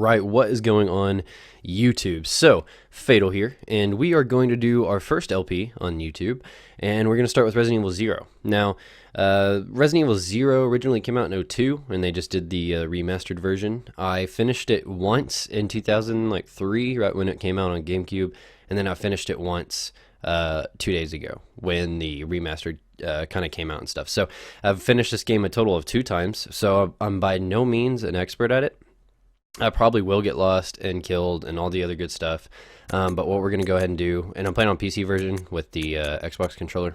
Alright, what is going on YouTube? So, Fatal here, and we are going to do our first LP on YouTube, and we're going to start with Resident Evil 0. Now, Resident Evil 0 originally came out in '02, and they just did the remastered version. I finished it once in 2003, right when it came out on GameCube, and then I finished it once 2 days ago when the remastered kind of came out and stuff. So, I've finished this game a total of 2 times, so I'm by no means an expert at it. I probably will get lost and killed and all the other good stuff, but what we're going to go ahead and do, and I'm playing on PC version with the Xbox controller,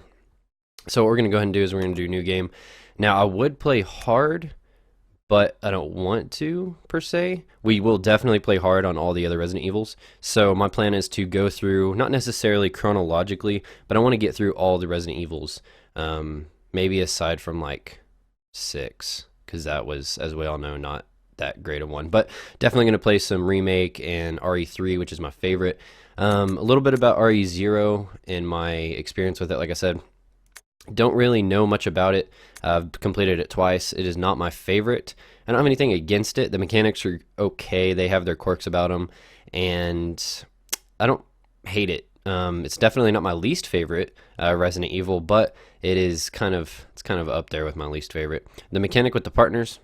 so what we're going to go ahead and do is we're going to do new game. Now, I would play hard, but I don't want to, per se. We will definitely play hard on all the other Resident Evils, so my plan is to go through, not necessarily chronologically, but I want to get through all the Resident Evils, maybe aside from like 6, because that was, as we all know, not that great of one, but definitely going to play some Remake and RE3, which is my favorite. A little bit about RE0 and my experience with it. Like I said, don't really know much about it. I've completed it twice. It is not my favorite. I don't have anything against it. The mechanics are okay. They have their quirks about them, and I don't hate it. It's definitely not my least favorite Resident Evil, but it's kind of up there with my least favorite. The mechanic with the partners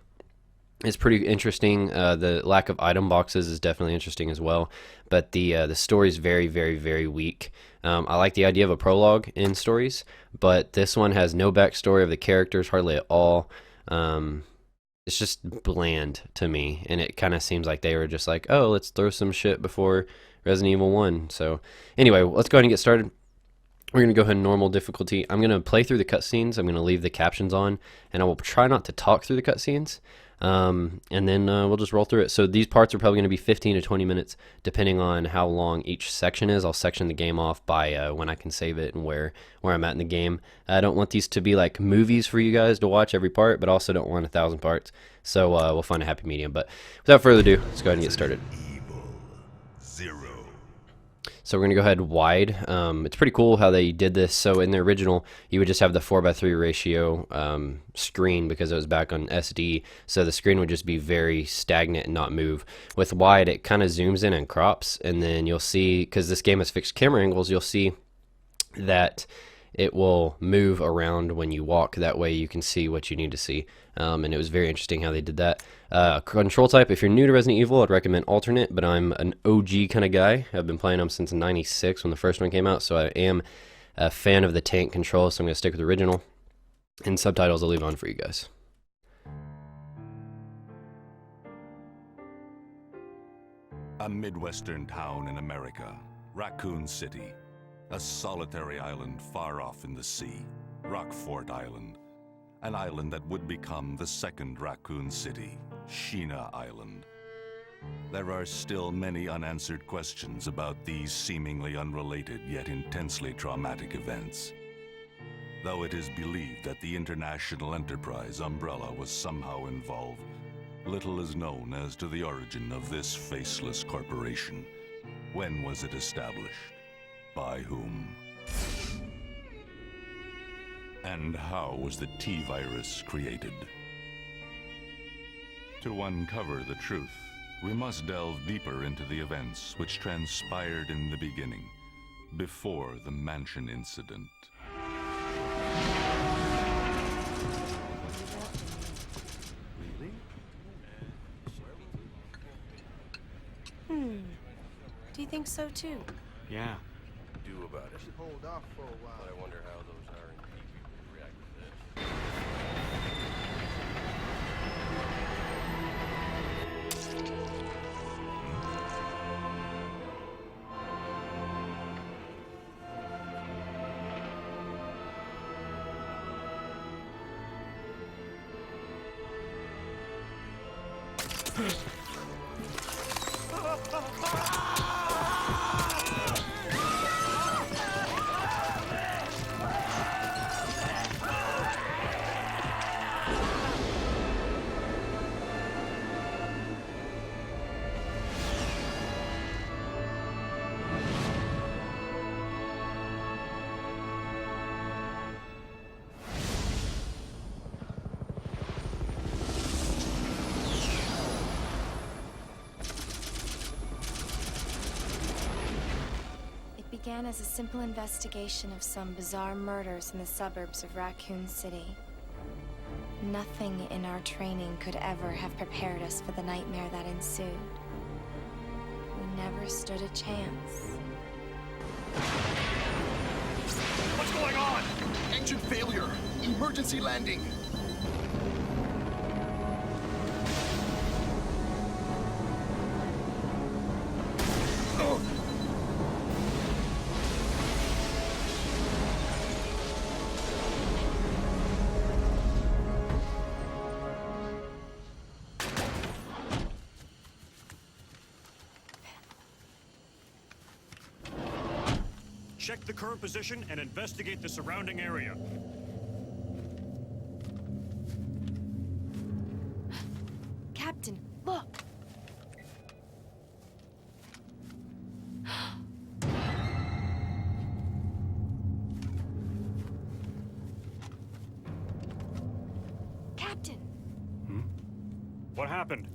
is pretty interesting. The lack of item boxes is definitely interesting as well, but the story is very, very, very weak. I like the idea of a prologue in stories, but this one has no backstory of the characters hardly at all. It's just bland to me, and it kind of seems like they were just like, oh, let's throw some shit before Resident Evil 1. So anyway, let's go ahead and get started. We're going to go ahead and normal difficulty. I'm going to play through the cutscenes. I'm going to leave the captions on, and I will try not to talk through the cutscenes. And then we'll just roll through it. So these parts are probably going to be 15 to 20 minutes, depending on how long each section is. I'll section the game off by when I can save it and where I'm at in the game. I don't want these to be like movies for you guys to watch every part, but also don't want 1,000 parts. So we'll find a happy medium. But without further ado, let's go ahead and get started. So we're going to go ahead wide. It's pretty cool how they did this. So in the original, you would just have the 4:3 ratio screen because it was back on SD. So the screen would just be very stagnant and not move. With wide, it kind of zooms in and crops. And then you'll see, because this game has fixed camera angles, you'll see that it will move around when you walk. That way you can see what you need to see. And it was very interesting how they did that. Control type, if you're new to Resident Evil, I'd recommend alternate, but I'm an OG kind of guy. I've been playing them since '96 when the first one came out, so I am a fan of the tank control, so I'm going to stick with the original. And subtitles I'll leave on for you guys. A Midwestern town in America, Raccoon City. A solitary island far off in the sea, Rockfort Island. An island that would become the second Raccoon City, Sheena Island. There are still many unanswered questions about these seemingly unrelated yet intensely traumatic events. Though it is believed that the international enterprise umbrella was somehow involved, little is known as to the origin of this faceless corporation. When was it established? By whom? And how was the T-virus created? To uncover the truth, we must delve deeper into the events which transpired in the beginning, before the mansion incident. Do you think so too? Yeah. Do about it. Should hold off for a while. I wonder how those R&D people would react to this. began as a simple investigation of some bizarre murders in the suburbs of Raccoon City. Nothing in our training could ever have prepared us for the nightmare that ensued. We never stood a chance. What's going on? Engine failure. Emergency landing. Check the current position and investigate the surrounding area. Captain, look! Captain! What happened?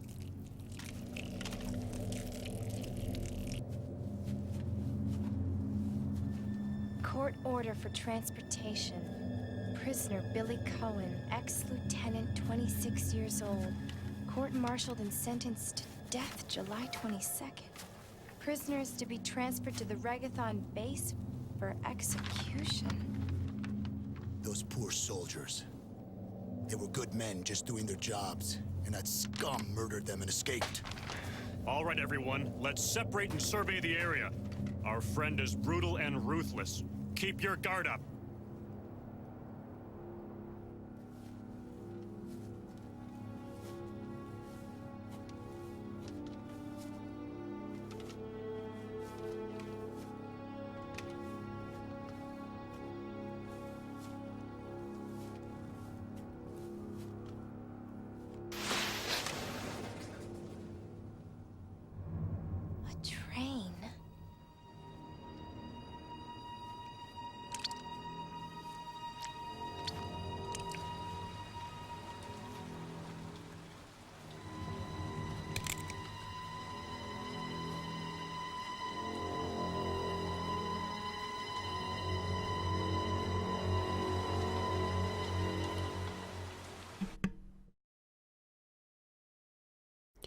Court order for transportation. Prisoner Billy Cohen, ex-lieutenant, 26 years old. Court-martialed and sentenced to death July 22nd. Prisoner is to be transferred to the Regathon base for execution. Those poor soldiers. They were good men just doing their jobs, and that scum murdered them and escaped. All right, everyone, let's separate and survey the area. Our friend is brutal and ruthless. Keep your guard up. A train?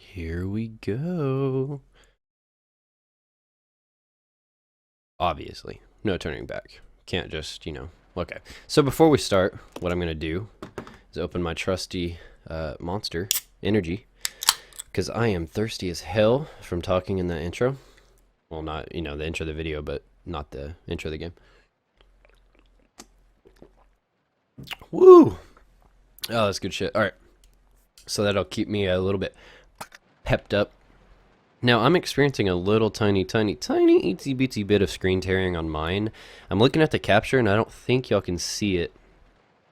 Here we go. Obviously, no turning back. Can't just, Okay. So before we start, what I'm going to do is open my trusty Monster Energy, because I am thirsty as hell from talking in the intro. Well, not, the intro of the video, but not the intro of the game. Woo! Oh, that's good shit. All right. So that'll keep me a little bit pepped up. Now, I'm experiencing a little tiny itsy bitsy bit of screen tearing on mine. I'm looking at the capture, and I don't think y'all can see it.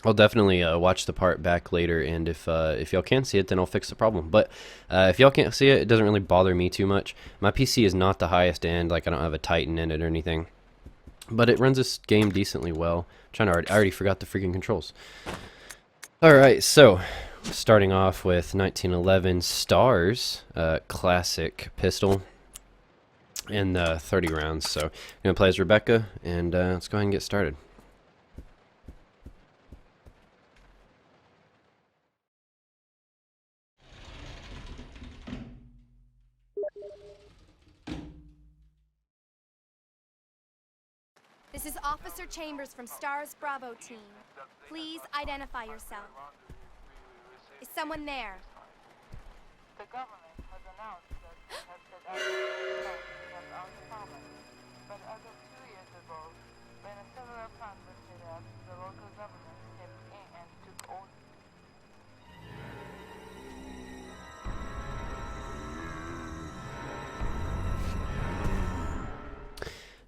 I'll definitely watch the part back later, and if y'all can see it, then I'll fix the problem. But if y'all can't see it, it doesn't really bother me too much. My PC is not the highest end, like I don't have a Titan in it or anything. But it runs this game decently well. I already forgot the freaking controls. Alright, so starting off with 1911 S.T.A.R.S. Classic pistol and 30 rounds. So I'm going to play as Rebecca, and let's go ahead and get started. This is Officer Chambers from S.T.A.R.S. Bravo team. Please identify yourself. Is someone there? The government has announced that it has set up kept out common. But as of 2 years ago, when a several plants were set up, the local government stepped in and took over.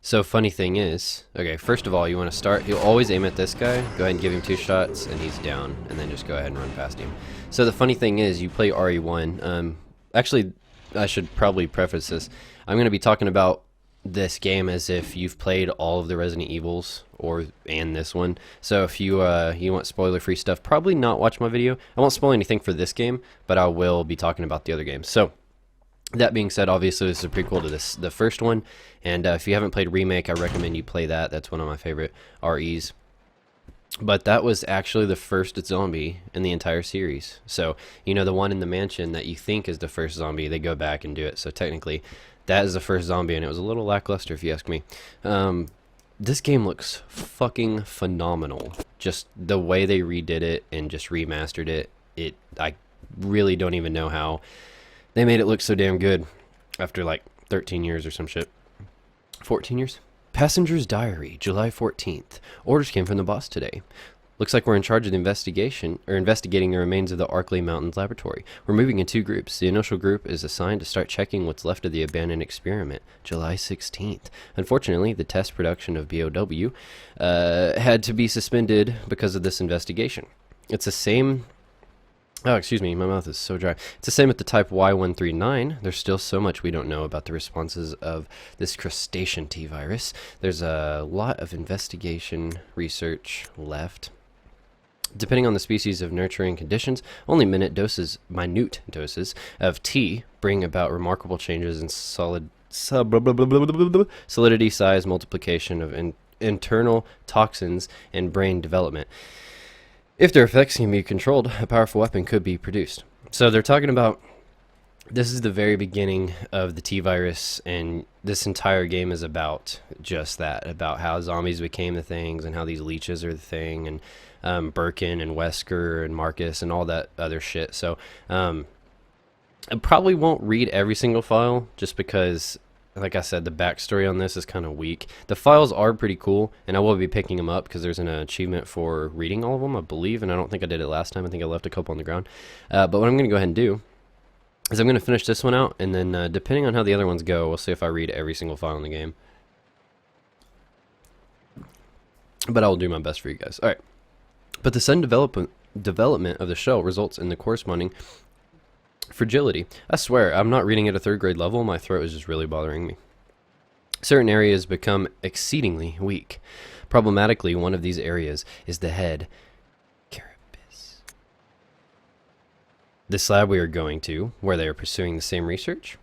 So funny thing is, okay, first of all, you want to start, you'll always aim at this guy, go ahead and give him 2 shots, and he's down, and then just go ahead and run past him. So the funny thing is, you play RE1, actually, I should probably preface this, I'm going to be talking about this game as if you've played all of the Resident Evils, and this one. So if you want spoiler-free stuff, probably not watch my video. I won't spoil anything for this game, but I will be talking about the other games. So, That being said, obviously this is a prequel to the first one, and if you haven't played Remake, I recommend you play that. That's one of my favorite REs. But that was actually the first zombie in the entire series. So, you know, the one in the mansion that you think is the first zombie, they go back and do it. So technically, that is the first zombie, and it was a little lackluster if you ask me. This game looks fucking phenomenal. Just the way they redid it and just remastered it, I really don't even know how they made it look so damn good after like 13 years or some shit. 14 years? Passenger's Diary, July 14th. Orders came from the boss today. Looks like we're in charge of the investigation, or investigating the remains of the Arklay Mountains laboratory. We're moving in 2 groups. The initial group is assigned to start checking what's left of the abandoned experiment, July 16th. Unfortunately, the test production of BOW had to be suspended because of this investigation. It's the same... Oh, excuse me, my mouth is so dry. It's the same with the type Y139. There's still so much we don't know about the responses of this crustacean T-virus. There's a lot of investigation research left. Depending on the species of nurturing conditions, only minute doses of T bring about remarkable changes in solidity, size, multiplication of internal toxins, and brain development. If their effects can be controlled, a powerful weapon could be produced. So they're talking about, this is the very beginning of the T-virus, and this entire game is about just that, about how zombies became the things, and how these leeches are the thing, and Birkin and Wesker and Marcus and all that other shit. So I probably won't read every single file, just because, like I said, the backstory on this is kind of weak. The files are pretty cool, and I will be picking them up because there's an achievement for reading all of them, I believe, and I don't think I did it last time. I think I left a couple on the ground. But what I'm going to go ahead and do is I'm going to finish this one out, and then depending on how the other ones go, we'll see if I read every single file in the game. But I will do my best for you guys. Alright. But the sudden development of the shell results in the corresponding fragility. I swear, I'm not reading at a 3rd grade level. My throat is just really bothering me. Certain areas become exceedingly weak. Problematically, one of these areas is the head carapace. This lab we are going to, where they are pursuing the same research.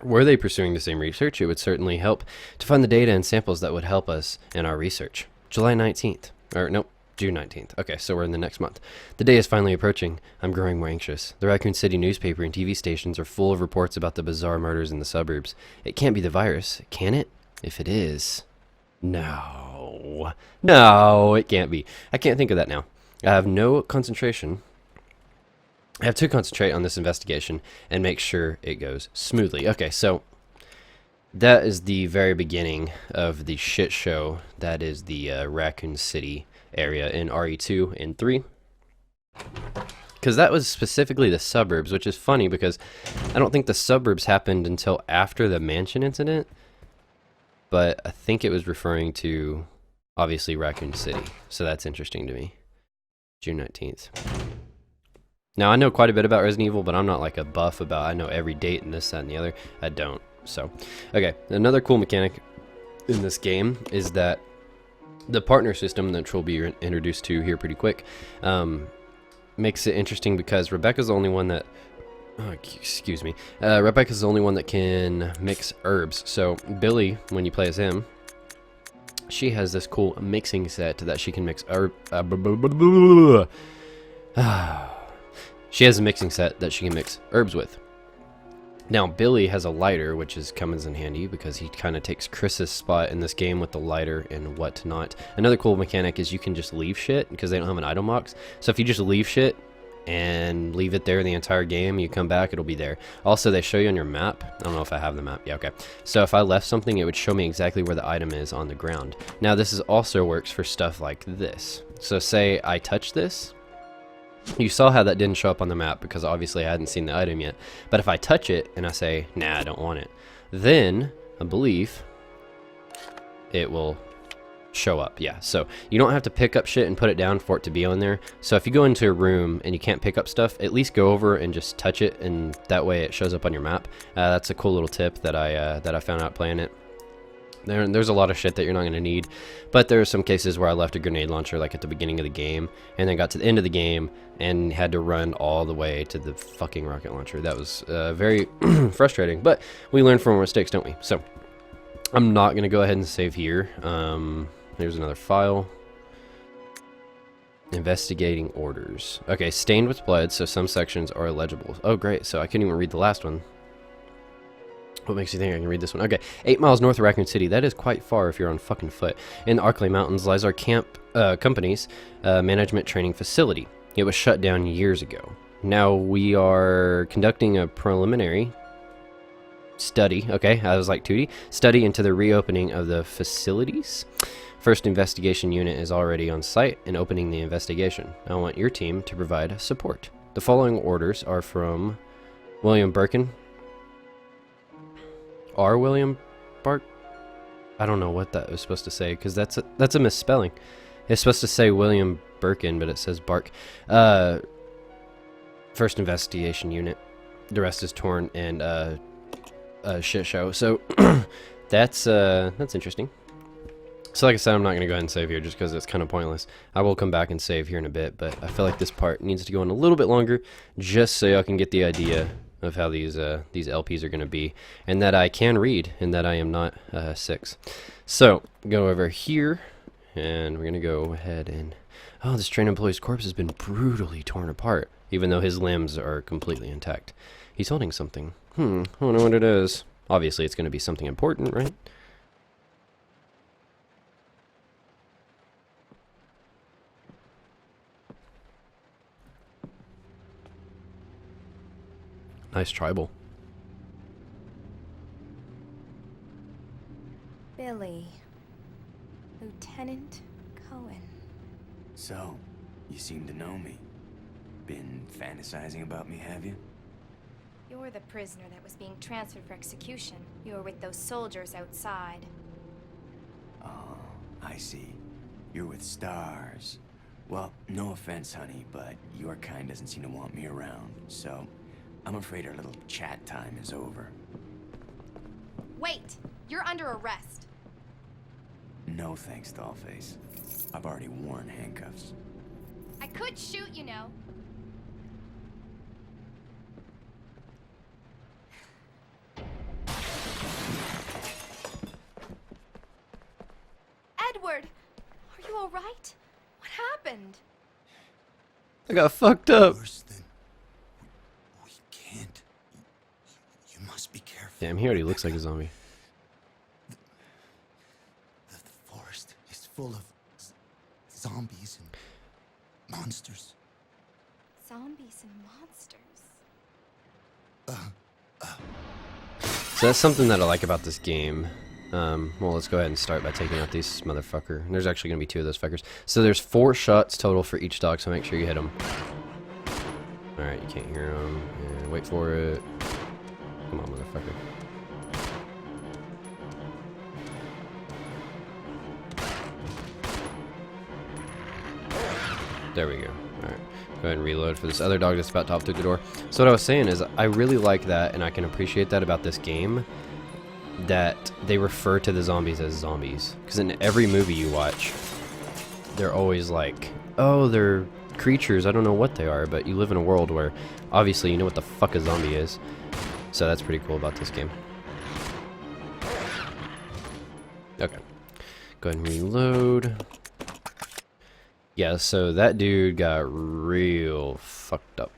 Were they pursuing the same research, it would certainly help to find the data and samples that would help us in our research. July 19th. Or, nope. June 19th. Okay, so we're in the next month. The day is finally approaching. I'm growing more anxious. The Raccoon City newspaper and TV stations are full of reports about the bizarre murders in the suburbs. It can't be the virus, can it? If it is... No. No, it can't be. I can't think of that now. I have no concentration. I have to concentrate on this investigation and make sure it goes smoothly. Okay, so... that is the very beginning of the shit show that is the Raccoon City area in RE2 and 3, because that was specifically the suburbs, which is funny because I don't think the suburbs happened until after the mansion incident, but I think it was referring to obviously Raccoon City, so that's interesting to me. June 19th. Now I know quite a bit about Resident Evil, but I'm not like a buff about I know every date and this, that, and the other. I don't. So okay, another cool mechanic in this game is that the partner system, that we'll be introduced to here pretty quick, makes it interesting because Rebecca's the only one that... Oh, excuse me. Rebecca's the only one that can mix herbs. So Billy, when you play as him, she has this cool mixing set that she can mix she has a mixing set that she can mix herbs with. Now, Billy has a lighter, which comes in handy because he kind of takes Chris's spot in this game with the lighter and whatnot. Another cool mechanic is you can just leave shit because they don't have an item box. So if you just leave shit and leave it there the entire game, you come back, it'll be there. Also, they show you on your map. I don't know if I have the map. Yeah, okay. So if I left something, it would show me exactly where the item is on the ground. Now, this also works for stuff like this. So say I touch this. You saw how that didn't show up on the map because obviously I hadn't seen the item yet. But if I touch it and I say, nah, I don't want it, then I believe it will show up. Yeah, so you don't have to pick up shit and put it down for it to be on there. So if you go into a room and you can't pick up stuff, at least go over and just touch it, and that way it shows up on your map. That's a cool little tip that I found out playing it. There's a lot of shit that you're not going to need, but there are some cases where I left a grenade launcher like at the beginning of the game, and then got to the end of the game and had to run all the way to the fucking rocket launcher. That was very frustrating, but we learn from our mistakes, don't we? So I'm not going to go ahead and save here. Here's another file. Investigating orders. Okay, stained with blood, so some sections are illegible. Oh, great. So I couldn't even read the last one. What makes you think I can read this one? Okay, 8 miles north of Raccoon City. That is quite far if you're on fucking foot. In the Arklay Mountains lies our company's management training facility. It was shut down years ago. Now we are conducting a preliminary study. Okay, I was like 2D. Study into the reopening of the facilities. First investigation unit is already on site and opening the investigation. I want your team to provide support. The following orders are from William Birkin. William Bark? I don't know what that was supposed to say, because that's a misspelling. It's supposed to say William Birkin, but it says Bark. First investigation unit. The rest is torn and a shit show. So that's interesting. So like I said, I'm not going to go ahead and save here just because it's kind of pointless. I will come back and save here in a bit, but I feel like this part needs to go on a little bit longer just so y'all can get the idea of how these LPs are going to be, and that I can read, and that I am not 6. So, go over here, and we're going to go ahead and... Oh, this train employee's corpse has been brutally torn apart, even though his limbs are completely intact. He's holding something. I wonder what it is. Obviously, it's going to be something important, right? Nice tribal. Billy. Lieutenant Cohen. So, you seem to know me. Been fantasizing about me, have you? You're the prisoner that was being transferred for execution. You were with those soldiers outside. Oh, I see. You're with S.T.A.R.S. Well, no offense, honey, but your kind doesn't seem to want me around, so... I'm afraid our little chat time is over. Wait! You're under arrest. No thanks, Dollface. I've already worn handcuffs. I could shoot, you know. Edward! Are you alright? What happened? I got fucked up. Worse than... We can't. You must be careful. Damn, he already looks like a zombie. The forest is full of zombies and monsters. Zombies and monsters. So that's something that I like about this game. Well, let's go ahead and start by taking out these motherfucker. There's actually going to be 2 of those fuckers. So there's 4 shots total for each dog, so make sure you hit them. Alright, you can't hear them. And wait for it. Come on, motherfucker. There we go. Alright. Go ahead and reload for this other dog that's about to hop through the door. So what I was saying is, I really like that, and I can appreciate that about this game, that they refer to the zombies as zombies. Because in every movie you watch, they're always like, oh, they're creatures, I don't know what they are, but you live in a world where, obviously, you know what the fuck a zombie is. So that's pretty cool about this game. Okay. Go ahead and reload. Yeah, so that dude got real fucked up.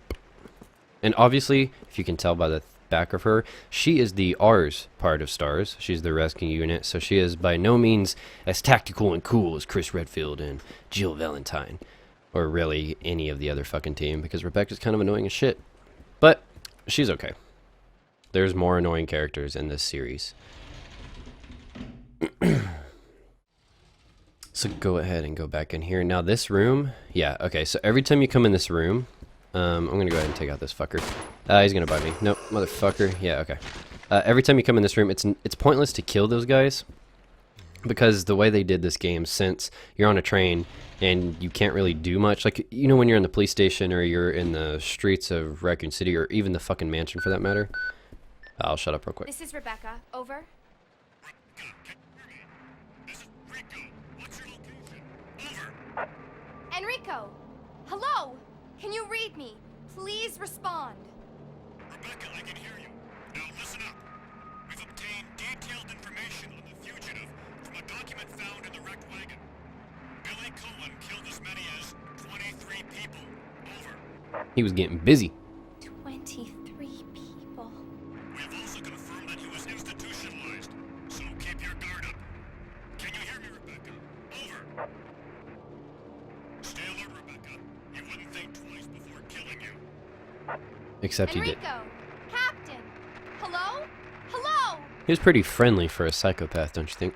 And obviously, if you can tell by the back of her, she is the R's part of S.T.A.R.S. She's the rescue unit, so she is by no means as tactical and cool as Chris Redfield and Jill Valentine. Or really any of the other fucking team, because Rebecca's kind of annoying as shit. But she's okay. There's more annoying characters in this series. So go ahead and go back in here. Now this room, yeah, okay, so every time you come in this room, I'm gonna go ahead and take out this fucker. He's gonna bite me. Nope, motherfucker. Yeah, okay. Every time you come in this room, it's pointless to kill those guys, because the way they did this game, since you're on a train and you can't really do much, like, you know when you're in the police station or you're in the streets of Raccoon City or even the fucking mansion for that matter. I'll shut up real quick. This is Rebecca. Over. Enrico! Hello? Can you read me? Please respond. Rebecca, I can hear you. Now listen up. We've obtained detailed information on the fugitive from a document found in the wrecked wagon. Billy Cohen killed as many as 23 people. Over. He was getting busy. 23 people. We have also confirmed that he was institutionalized, so keep your guard up. Can you hear me, Rebecca? Over. Stay alert, Rebecca. He wouldn't think twice before killing you. Except he did. Enrico! Captain! Hello? Hello? He was pretty friendly for a psychopath, don't you think?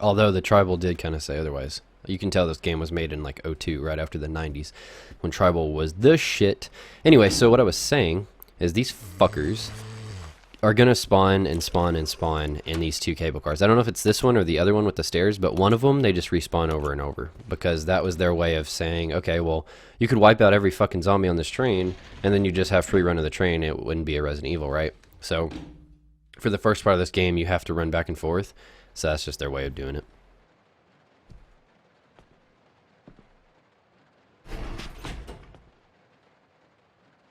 Although the Tribal did kind of say otherwise. You can tell this game was made in like '02, right after the 90s, when Tribal was the shit. Anyway, so what I was saying is these fuckers are going to spawn and spawn and spawn in these two cable cars. I don't know if it's this one or the other one with the stairs, but one of them, they just respawn over and over. Because that was their way of saying, okay, well, you could wipe out every fucking zombie on this train, and then you just have free run of the train. It wouldn't be a Resident Evil, right? So, for the first part of this game, you have to run back and forth. So that's just their way of doing it.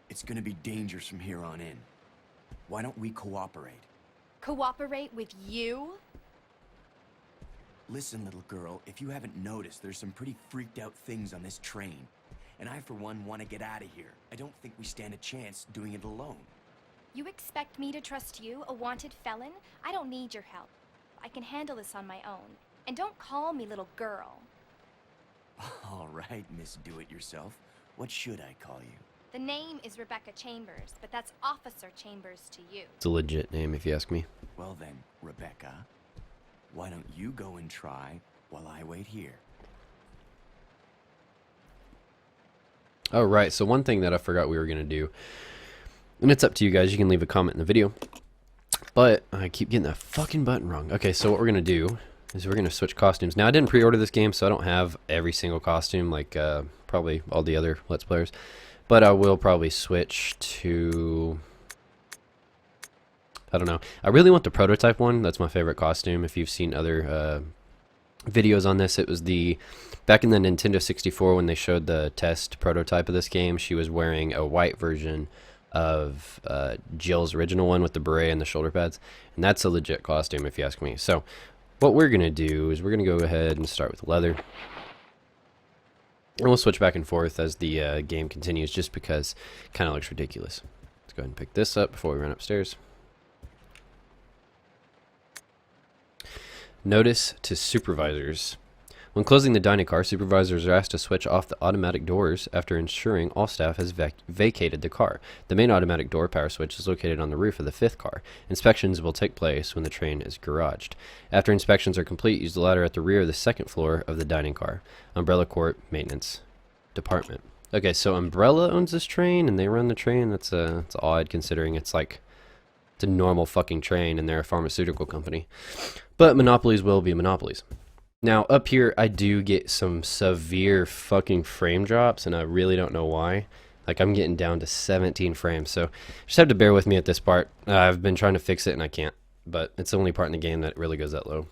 It's gonna be dangerous from here on in. Why don't we cooperate? Cooperate with you? Listen, little girl, if you haven't noticed, there's some pretty freaked out things on this train. And I, for one, want to get out of here. I don't think we stand a chance doing it alone. You expect me to trust you, a wanted felon? I don't need your help. I can handle this on my own. And don't call me little girl. All right, Miss Do-It-Yourself. What should I call you? The name is Rebecca Chambers, but that's Officer Chambers to you. It's a legit name, if you ask me. Well then, Rebecca, why don't you go and try while I wait here? Oh, right. So one thing that I forgot we were going to do, and it's up to you guys. You can leave a comment in the video. But I keep getting that fucking button wrong. Okay, so what we're going to do is we're going to switch costumes. Now, I didn't pre-order this game, so I don't have every single costume like probably all the other Let's Players. But I will probably switch to... I don't know. I really want the prototype one. That's my favorite costume. If you've seen other videos on this, it was the... Back in the Nintendo 64 when they showed the test prototype of this game, she was wearing a white version of Jill's original one with the beret and the shoulder pads. And that's a legit costume if you ask me. So what we're going to do is we're going to go ahead and start with leather. And we'll switch back and forth as the game continues just because it kind of looks ridiculous. Let's go ahead and pick this up before we run upstairs. Notice to supervisors. When closing the dining car, supervisors are asked to switch off the automatic doors after ensuring all staff has vacated the car. The main automatic door power switch is located on the roof of the fifth car. Inspections will take place when the train is garaged. After inspections are complete, use the ladder at the rear of the second floor of the dining car. Umbrella Court Maintenance Department. Okay, so Umbrella owns this train and they run the train. That's odd considering it's like it's a normal fucking train and they're a pharmaceutical company. But monopolies will be monopolies. Now, up here, I do get some severe fucking frame drops, and I really don't know why. Like, I'm getting down to 17 frames, so just have to bear with me at this part. I've been trying to fix it, and I can't. But it's the only part in the game that really goes that low.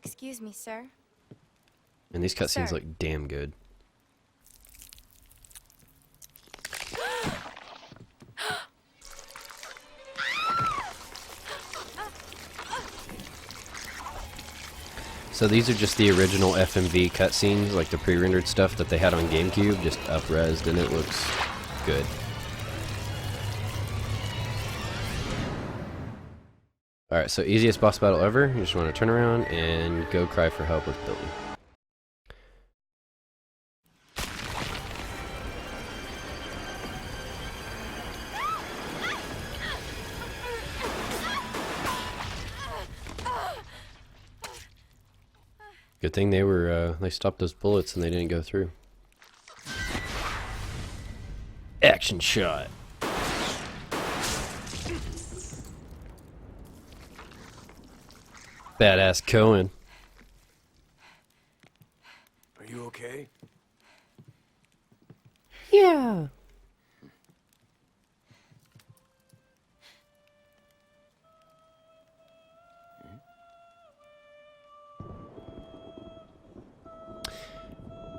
Excuse me, sir. And these cutscenes Sir. look damn good. So these are just the original FMV cutscenes, like the pre-rendered stuff that they had on GameCube, just up-resed, and it looks good. Alright, so easiest boss battle ever. You just want to turn around and go cry for help with Billy. Good thing they stopped those bullets and they didn't go through. Action shot. Badass Cohen. Are You okay? Yeah.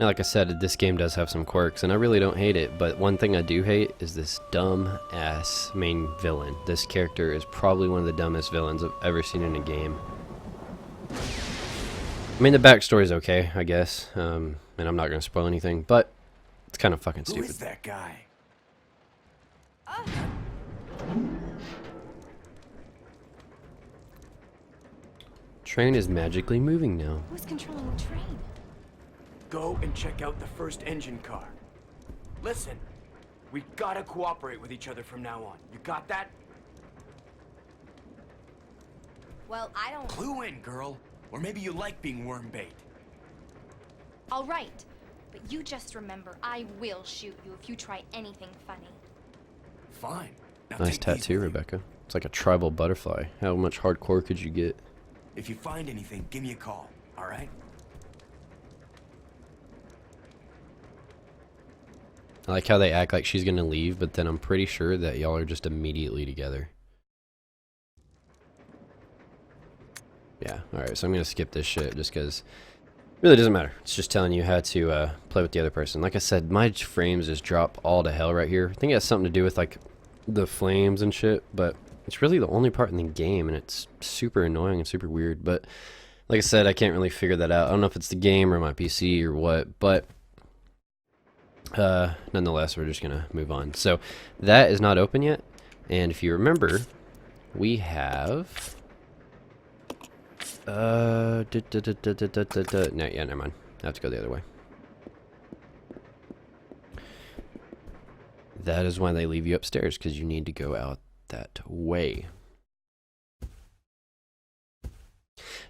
Now, like I said, this game does have some quirks, and I really don't hate it, but one thing I do hate is this dumb-ass main villain. This character is probably one of the dumbest villains I've ever seen in a game. I mean, the backstory's okay, I guess, and I'm not going to spoil anything, but it's kind of fucking stupid. Who is that guy? Train is magically moving now. Who's controlling the train? Go and check out the first engine car. Listen, we gotta cooperate with each other from now on. You got that? Well, I don't... Clue in, girl. Or maybe you like being worm bait. All right. But you just remember, I will shoot you if you try anything funny. Fine. Now Nice take these tattoo, with you. Rebecca. It's like a tribal butterfly. How much hardcore could you get? If you find anything, give me a call, alright? I like how they act like she's gonna leave, but then I'm pretty sure that y'all are just immediately together. Yeah, alright, so I'm gonna skip this shit just because it really doesn't matter. It's just telling you how to play with the other person. Like I said, my frames just drop all to hell right here. I think it has something to do with like the flames and shit, but it's really the only part in the game, and it's super annoying and super weird. But like I said, I can't really figure that out. I don't know if it's the game or my PC or what, but nonetheless, we're just gonna move on. So that is not open yet, and if you remember, we have no, yeah, never mind. I have to go the other way. That is why they leave you upstairs, because you need to go out that way.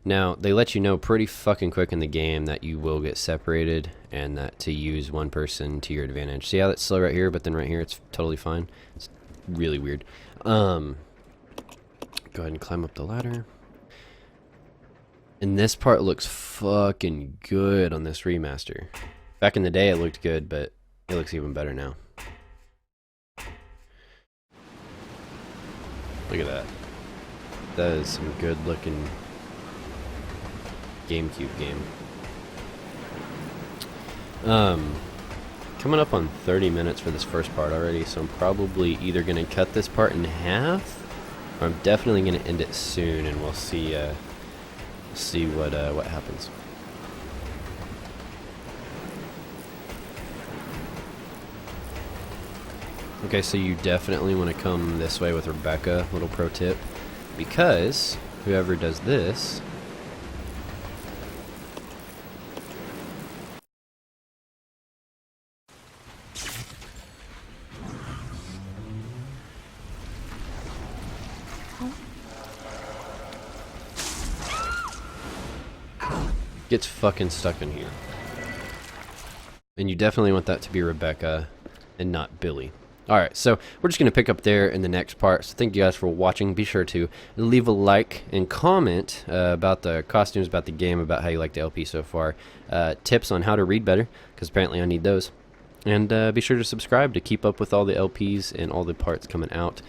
Now, they let you know pretty fucking quick in the game that you will get separated and that to use one person to your advantage. See how that's slow right here, but then right here it's totally fine? It's really weird. Go ahead and climb up the ladder. And this part looks fucking good on this remaster. Back in the day it looked good, but it looks even better now. Look at that. That is some good looking GameCube game. Coming up on 30 minutes for this first part already, so I'm probably either gonna cut this part in half, or I'm definitely gonna end it soon, and we'll see what happens. Okay, so you definitely want to come this way with Rebecca, little pro tip, because whoever does this gets fucking stuck in here. And you definitely want that to be Rebecca and not Billy. Alright, so we're just going to pick up there in the next part. So thank you guys for watching. Be sure to leave a like and comment about the costumes, about the game, about how you like the LP so far. Tips on how to read better, because apparently I need those. And be sure to subscribe to keep up with all the LPs and all the parts coming out.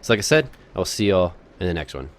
So like I said, I'll see y'all in the next one.